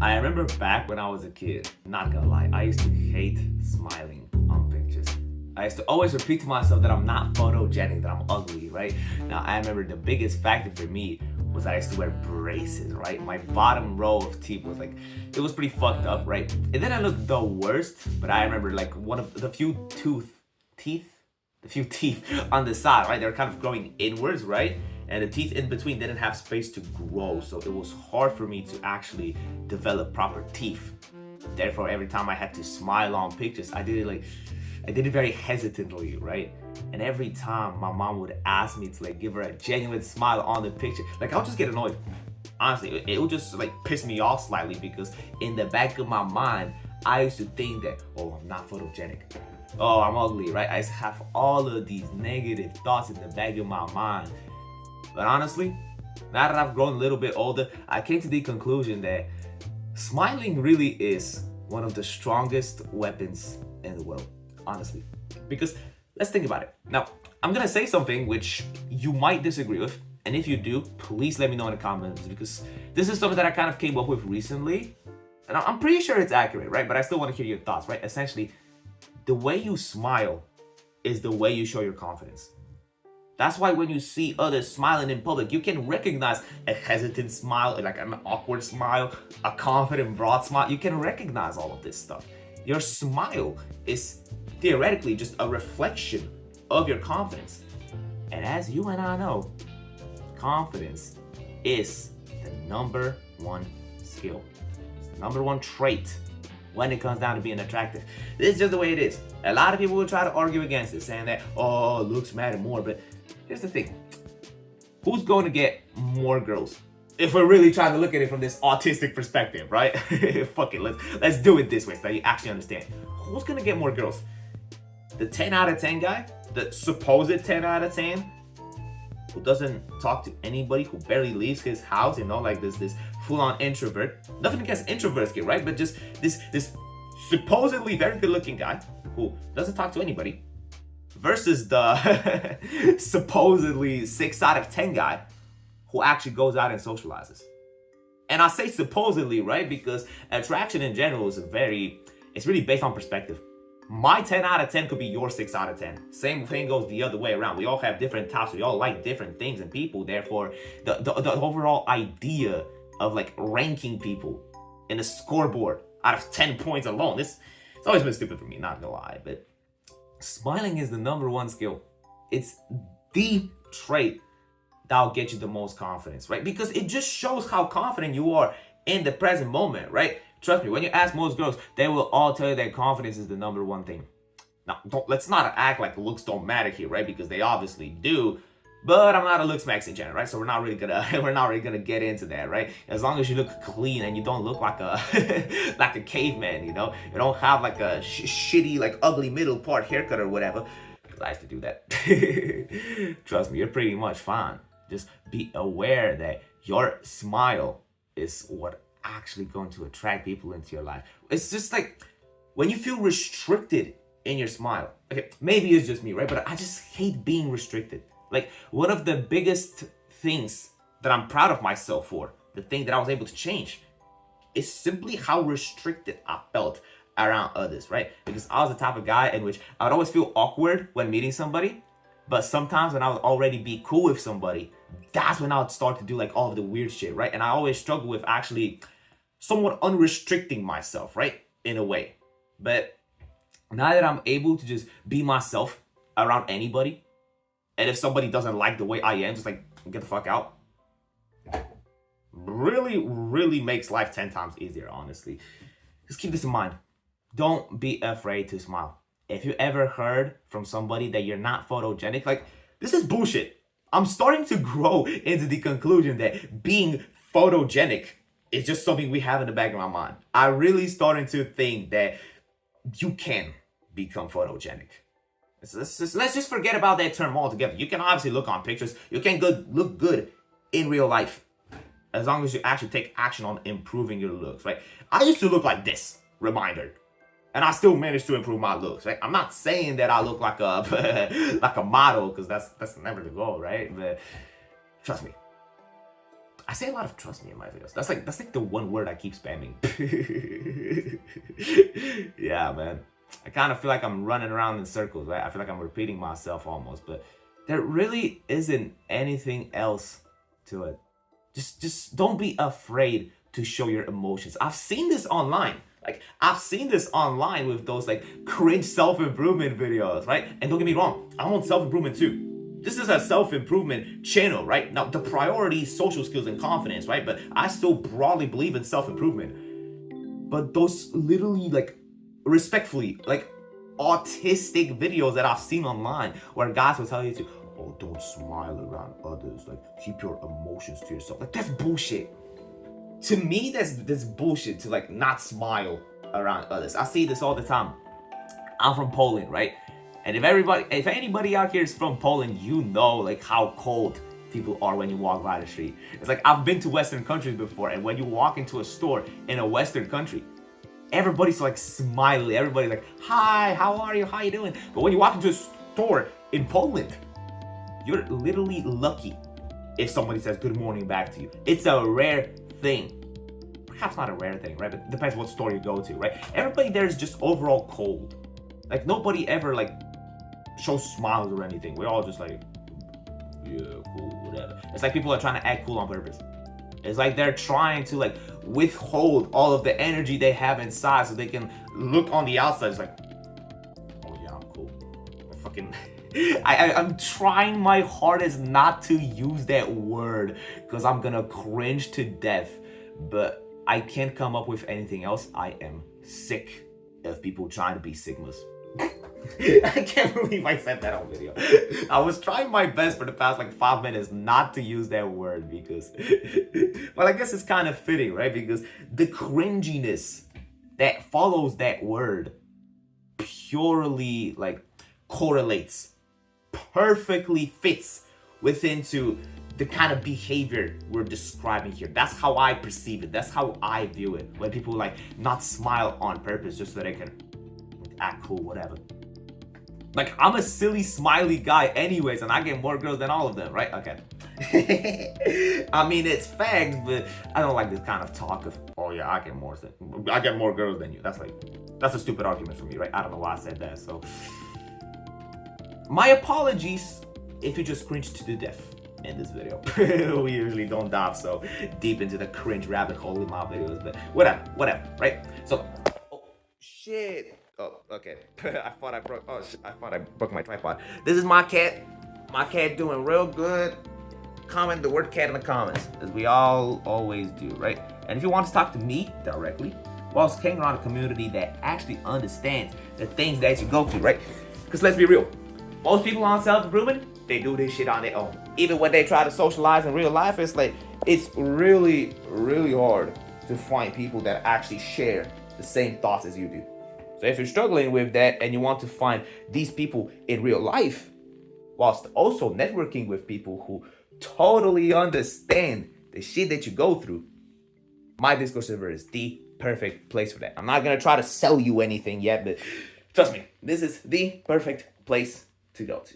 I remember back when I was a kid, not gonna lie, I used to hate smiling on pictures. I used to always repeat to myself that I'm not photogenic, that I'm ugly, right? Now, I remember the biggest factor for me was that I used to wear braces, right? My bottom row of teeth was like, it was pretty fucked up, right? And then I looked the worst, but I remember like one of the few teeth on the side, right? They were kind of growing inwards, right? And the teeth in between didn't have space to grow, so it was hard for me to actually develop proper teeth. Therefore, every time I had to smile on pictures, I did it very hesitantly, right? And every time my mom would ask me to like give her a genuine smile on the picture, like I'll just get annoyed. Honestly, it would just like piss me off slightly because in the back of my mind, I used to think that, oh, I'm not photogenic. Oh, I'm ugly, right? I used to have all of these negative thoughts in the back of my mind. But honestly, now that I've grown a little bit older, I came to the conclusion that smiling really is one of the strongest weapons in the world, honestly. Because let's think about it. Now, I'm gonna say something which you might disagree with, and if you do, please let me know in the comments because this is something that I kind of came up with recently, and I'm pretty sure it's accurate, right? But I still want to hear your thoughts, right? Essentially, the way you smile is the way you show your confidence. That's why when you see others smiling in public, you can recognize a hesitant smile, like an awkward smile, a confident, broad smile. You can recognize all of this stuff. Your smile is theoretically just a reflection of your confidence. And as you and I know, confidence is the number one skill. It's the number one trait when it comes down to being attractive. This is just the way it is. A lot of people will try to argue against it, saying that, oh, looks matter more, but here's the thing. Who's going to get more girls? If we're really trying to look at it from this autistic perspective, right? Fuck it, let's do it this way so that you actually understand. Who's going to get more girls? The 10 out of 10 guy? The supposed 10 out of 10? Who doesn't talk to anybody, who barely leaves his house, you know, like this full-on introvert. Nothing against introverts, kid, right? But just this supposedly very good-looking guy who doesn't talk to anybody, versus the supposedly 6 out of 10 guy who actually goes out and socializes. And I say supposedly, right? Because attraction in general is it's really based on perspective. My 10 out of 10 could be your 6 out of 10. Same thing goes the other way around. We all have different types. We all like different things and people. Therefore, the overall idea of like ranking people in a scoreboard out of 10 points alone, it's always been stupid for me, not gonna lie. But smiling is the number one skill. It's the trait that'll get you the most confidence, right? Because it just shows how confident you are in the present moment, right? Trust me, when you ask most girls, they will all tell you that confidence is the number one thing. Now, let's not act like looks don't matter here, right? Because they obviously do. But I'm not a looks maxi channel, right? So we're not really gonna get into that, right? As long as you look clean and you don't look like a like a caveman, you know, you don't have like a shitty, like ugly middle part haircut or whatever. Because I used to do that. Trust me, you're pretty much fine. Just be aware that your smile is what actually going to attract people into your life. It's just like when you feel restricted in your smile. Okay, maybe it's just me, right? But I just hate being restricted. Like one of the biggest things that I'm proud of myself for, the thing that I was able to change, is simply how restricted I felt around others, right? Because I was the type of guy in which I would always feel awkward when meeting somebody, but sometimes when I would already be cool with somebody, that's when I would start to do like all of the weird shit, right? And I always struggle with actually somewhat unrestricting myself, right? In a way. But now that I'm able to just be myself around anybody, and if somebody doesn't like the way I am, just like, get the fuck out. Really makes life 10 times easier, honestly. Just keep this in mind. Don't be afraid to smile. If you ever heard from somebody that you're not photogenic, like, this is bullshit. I'm starting to grow into the conclusion that being photogenic is just something we have in the back of my mind. I'm really starting to think that you can become photogenic. Let's just forget about that term altogether. You can obviously look on pictures. You can look good in real life, as long as you actually take action on improving your looks, right? I used to look like this, reminder, and I still managed to improve my looks, right? I'm not saying that I look like a like a model, because that's never the goal, right? But trust me, I say a lot of trust me in my videos. That's like the one word I keep spamming. Yeah, man. I kind of feel like I'm running around in circles, right? I feel like I'm repeating myself almost, but there really isn't anything else to it. Just don't be afraid to show your emotions. I've seen this online. Like, I've seen this online with those like cringe self-improvement videos, right? And don't get me wrong, I want self-improvement too. This is a self-improvement channel, right? Now, the priority is social skills and confidence, right? But I still broadly believe in self-improvement. But those literally, like, respectfully, like, autistic videos that I've seen online where guys will tell you to, oh, don't smile around others. Like, keep your emotions to yourself. Like, that's bullshit. To me, that's bullshit to, like, not smile around others. I see this all the time. I'm from Poland, right? And if anybody out here is from Poland, you know like how cold people are when you walk by the street. It's like, I've been to Western countries before, and when you walk into a store in a Western country, everybody's like smiley. Everybody's like, hi, how are you? How you doing? But when you walk into a store in Poland, you're literally lucky if somebody says good morning back to you. It's a rare thing. Perhaps not a rare thing, right? But it depends what store you go to, right? Everybody there is just overall cold. Like, nobody ever like shows smiles or anything. We're all just like, yeah, cool, whatever. It's like people are trying to act cool on purpose. It's like they're trying to like withhold all of the energy they have inside so they can look on the outside. It's like, oh yeah, I'm cool. I'm trying my hardest not to use that word because I'm gonna cringe to death, but I can't come up with anything else. I am sick of people trying to be Sigmas. I can't believe I said that on video. I was trying my best for the past like 5 minutes not to use that word because, well, I guess it's kind of fitting, right? Because the cringiness that follows that word purely like correlates, perfectly fits within to the kind of behavior we're describing here. That's how I perceive it. That's how I view it. When people like not smile on purpose just so they can act cool, whatever. Like, I'm a silly, smiley guy anyways, and I get more girls than all of them, right? Okay. I mean, it's facts, but I don't like this kind of talk of, oh yeah, I get more girls than you. That's a stupid argument for me, right? I don't know why I said that, so. My apologies if you just cringed to death in this video. We usually don't dive so deep into the cringe rabbit hole in my videos, but whatever, right? So, oh, shit. Oh, okay. I thought I broke my tripod. This is my cat. My cat doing real good. Comment the word cat in the comments, as we all always do, right? And if you want to talk to me directly, well, hang around a community that actually understands the things that you go through, right? Because let's be real, most people on self-improvement, they do this shit on their own. Even when they try to socialize in real life, it's like, it's really, really hard to find people that actually share the same thoughts as you do. So if you're struggling with that and you want to find these people in real life, whilst also networking with people who totally understand the shit that you go through, my Discord server is the perfect place for that. I'm not gonna try to sell you anything yet, but trust me, this is the perfect place to go to.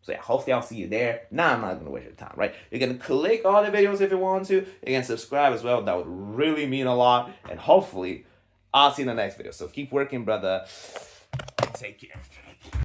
So yeah, hopefully I'll see you there. Nah, I'm not gonna waste your time, right? You're gonna click all the videos if you want to. You can subscribe as well. That would really mean a lot. And hopefully I'll see you in the next video. So keep working, brother. Take care.